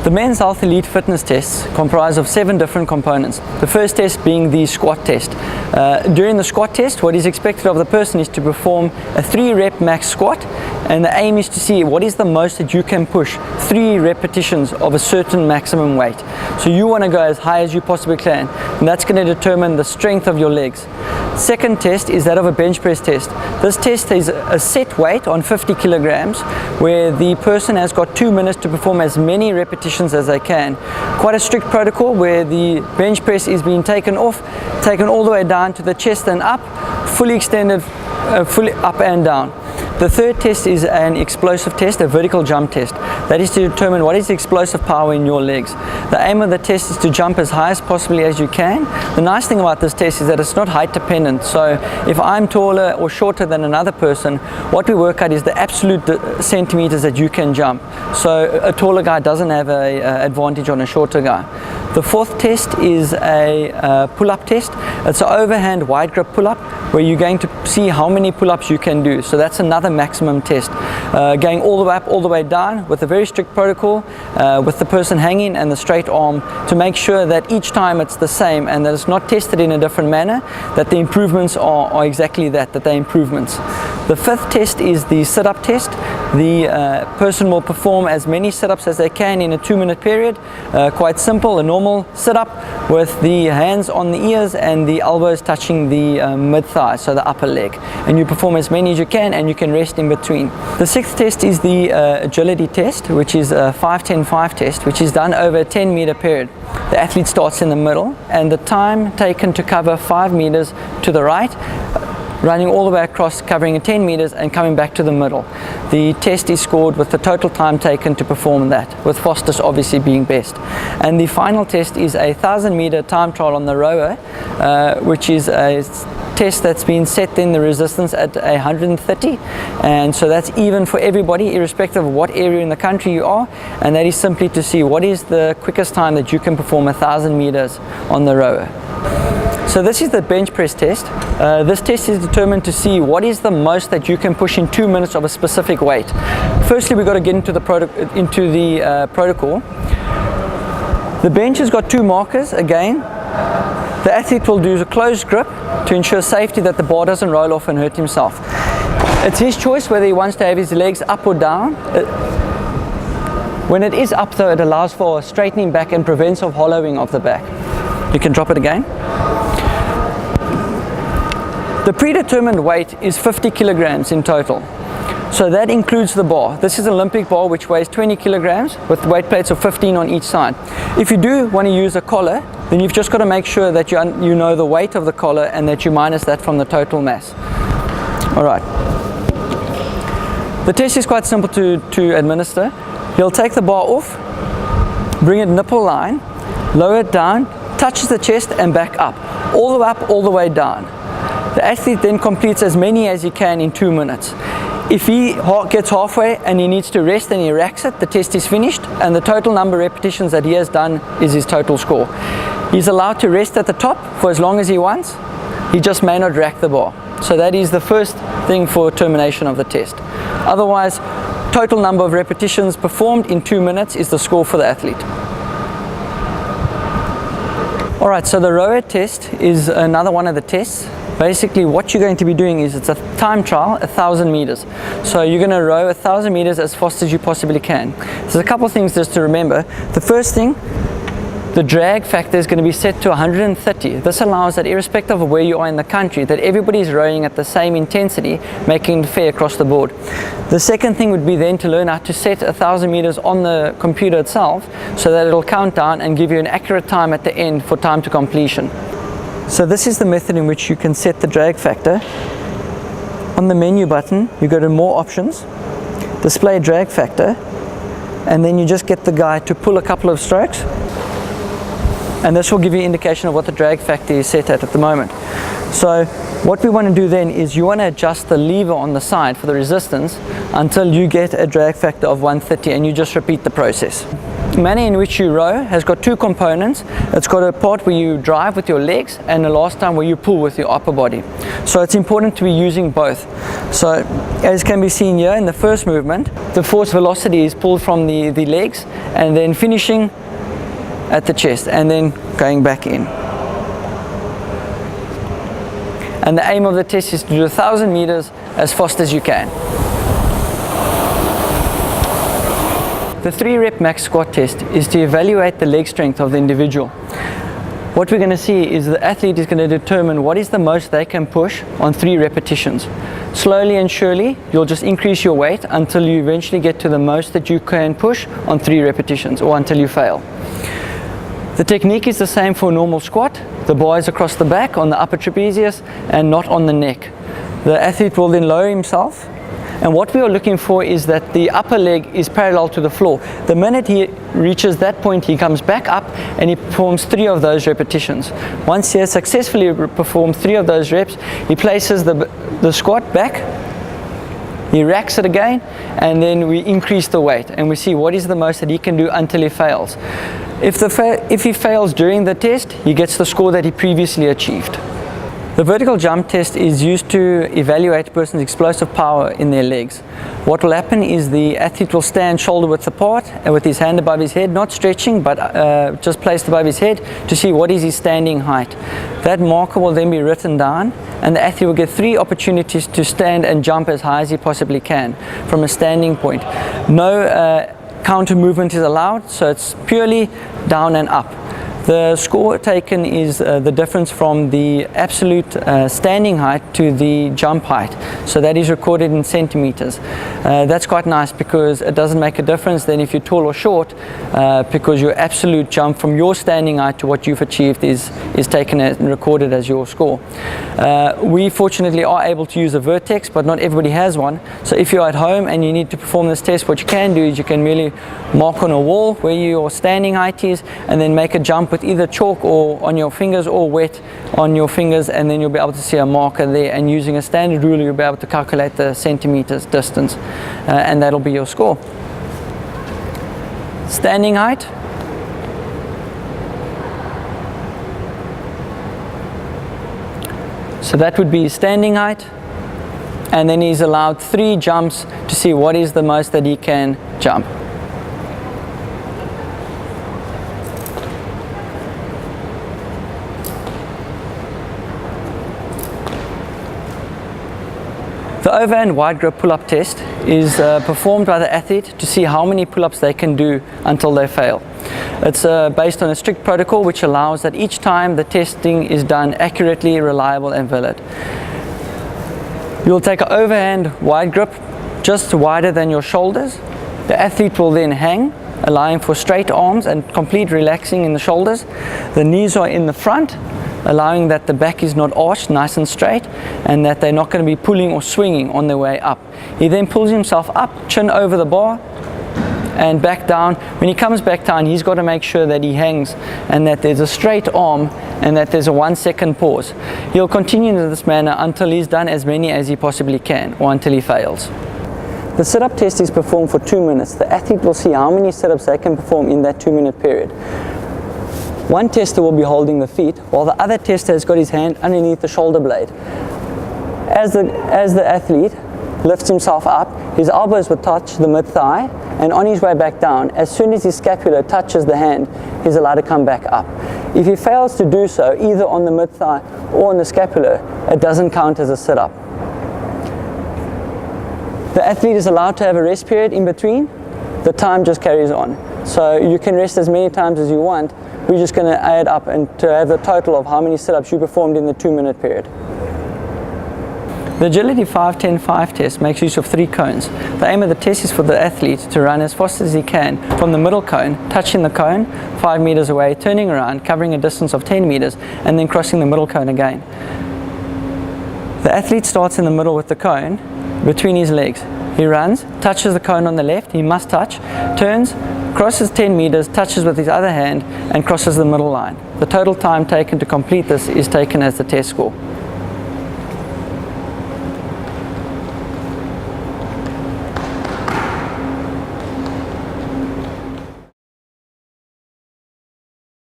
The Men's Health Elite Fitness tests comprise of 7 different components. The first test being the squat test. During the squat test, what is expected of the person is to perform a 3-rep max squat, and the aim is to see what is the most that you can push 3 repetitions of a certain maximum weight. So you want to go as high as you possibly can, and that's going to determine the strength of your legs. Second test is that of a bench press test. This test is a set weight on 50 kilograms where the person has got 2 minutes to perform as many repetitions as they can. Quite a strict protocol where the bench press is being taken off, taken all the way down to the chest and up, fully extended, fully up and down. The third test is an explosive test, a vertical jump test. That is to determine what is the explosive power in your legs. The aim of the test is to jump as high as possibly as you can. The nice thing about this test is that it's not height dependent. So if I'm taller or shorter than another person, what we work at is the absolute centimeters that you can jump. So a taller guy doesn't have an advantage on a shorter guy. The fourth test is a pull-up test. It's an overhand wide grip pull-up where you're going to see how many pull-ups you can do. So that's another maximum test. Going all the way up, all the way down with a very strict protocol with the person hanging and the straight arm to make sure that each time it's the same and that it's not tested in a different manner, that the improvements are exactly that they're improvements. The fifth test is the sit-up test. The person will perform as many sit-ups as they can in a 2-minute period. Quite simple, a normal sit-up with the hands on the ears and the elbows touching the mid-thigh, so the upper leg. And you perform as many as you can and you can rest in between. The sixth test is the agility test, which is a 5-10-5 test, which is done over a 10-meter period. The athlete starts in the middle and the time taken to cover 5 meters to the right, running all the way across, covering 10 meters and coming back to the middle. The test is scored with the total time taken to perform that, with fastest obviously being best. And the final test is a 1,000-meter time trial on the rower, which is a test that's been set in the resistance at 130, and so that's even for everybody irrespective of what area in the country you are, and that is simply to see what is the quickest time that you can perform 1,000 meters on the rower. So this is the bench press test. This test is determined to see what is the most that you can push in 2 minutes of a specific weight. Firstly, we've got to get into the protocol. The bench has got 2 markers again. The athlete will do a closed grip to ensure safety that the bar doesn't roll off and hurt himself. It's his choice whether he wants to have his legs up or down. When it is up though, it allows for a straightening back and prevents of hollowing of the back. You can drop it again. The predetermined weight is 50 kilograms in total. So that includes the bar. This is an Olympic bar which weighs 20 kilograms with weight plates of 15 on each side. If you do want to use a collar, then you've just got to make sure that you know the weight of the collar and that you minus that from the total mass. All right. The test is quite simple to administer. He'll take the bar off, bring it nipple line, lower it down, touches the chest and back up, all the way up, all the way down. The athlete then completes as many as he can in 2 minutes. If he gets halfway and he needs to rest and he racks it, the test is finished and the total number of repetitions that he has done is his total score. He's allowed to rest at the top for as long as he wants. He just may not rack the bar. So that is the first thing for termination of the test. Otherwise, total number of repetitions performed in 2 minutes is the score for the athlete. Alright, so the rower test is another one of the tests. Basically what you're going to be doing is it's a time trial, 1,000 meters. So you're going to row 1,000 meters as fast as you possibly can. There's a couple of things just to remember. The first thing, the drag factor is going to be set to 130. This allows that irrespective of where you are in the country, that everybody's rowing at the same intensity, making it fair across the board. The second thing would be then to learn how to set 1,000 meters on the computer itself so that it'll count down and give you an accurate time at the end for time to completion. So this is the method in which you can set the drag factor. On the menu button, you go to more options, display drag factor, and then you just get the guy to pull a couple of strokes. And this will give you an indication of what the drag factor is set at the moment. So what we want to do then is you want to adjust the lever on the side for the resistance until you get a drag factor of 130 and you just repeat the process. manner in which you row has got two components. It's got a part where you drive with your legs and the last time where you pull with your upper body. So it's important to be using both. So as can be seen here in the first movement, the force velocity is pulled from the legs and then finishing at the chest and then going back in. And the aim of the test is to do 1,000 meters as fast as you can. The 3-rep max squat test is to evaluate the leg strength of the individual. What we're going to see is the athlete is going to determine what is the most they can push on 3 repetitions. Slowly and surely, you'll just increase your weight until you eventually get to the most that you can push on 3 repetitions or until you fail. The technique is the same for a normal squat. The bar is across the back on the upper trapezius and not on the neck. The athlete will then lower himself. And what we are looking for is that the upper leg is parallel to the floor. The minute he reaches that point, he comes back up and he performs 3 of those repetitions. Once he has successfully performed 3 of those reps, he places the squat back, he racks it again, and then we increase the weight and we see what is the most that he can do until he fails. If he fails during the test, he gets the score that he previously achieved. The vertical jump test is used to evaluate a person's explosive power in their legs. What will happen is the athlete will stand shoulder width apart and with his hand above his head, not stretching but just placed above his head to see what is his standing height. That marker will then be written down and the athlete will get 3 opportunities to stand and jump as high as he possibly can from a standing point. No counter movement is allowed, so it's purely down and up. The score taken is the difference from the absolute standing height to the jump height. So that is recorded in centimeters. That's quite nice because it doesn't make a difference then if you're tall or short because your absolute jump from your standing height to what you've achieved is taken and recorded as your score. We fortunately are able to use a vertex, but not everybody has one. So if you're at home and you need to perform this test, what you can do is you can merely mark on a wall where your standing height is and then make a jump with either chalk or on your fingers or wet on your fingers, and then you'll be able to see a marker there, and using a standard ruler you'll be able to calculate the centimeters distance and that'll be your score. Standing height. So that would be standing height, and then he's allowed 3 jumps to see what is the most that he can jump. The overhand wide grip pull-up test is performed by the athlete to see how many pull-ups they can do until they fail. It's based on a strict protocol which allows that each time the testing is done accurately, reliable and valid. You'll take an overhand wide grip just wider than your shoulders. The athlete will then hang, allowing for straight arms and complete relaxing in the shoulders. The knees are in the front, allowing that the back is not arched, nice and straight, and that they're not going to be pulling or swinging on their way up. He then pulls himself up, chin over the bar, and back down. When he comes back down, he's got to make sure that he hangs and that there's a straight arm and that there's a 1-second pause. He'll continue in this manner until he's done as many as he possibly can, or until he fails. The sit-up test is performed for 2 minutes. The athlete will see how many sit-ups they can perform in that 2-minute period. One tester will be holding the feet, while the other tester has got his hand underneath the shoulder blade. As the athlete lifts himself up, his elbows will touch the mid-thigh, and on his way back down, as soon as his scapula touches the hand, he's allowed to come back up. If he fails to do so, either on the mid-thigh or on the scapula, it doesn't count as a sit-up. The athlete is allowed to have a rest period in between. The time just carries on. So you can rest as many times as you want. We're just going to add up and to have the total of how many sit-ups you performed in the 2-minute period. The Agility 5-10-5 test makes use of 3 cones. The aim of the test is for the athlete to run as fast as he can from the middle cone, touching the cone 5 meters away, turning around, covering a distance of 10 meters, and then crossing the middle cone again. The athlete starts in the middle with the cone between his legs. He runs, touches the cone on the left, he must touch, turns, crosses 10 meters, touches with his other hand, and crosses the middle line. The total time taken to complete this is taken as the test score.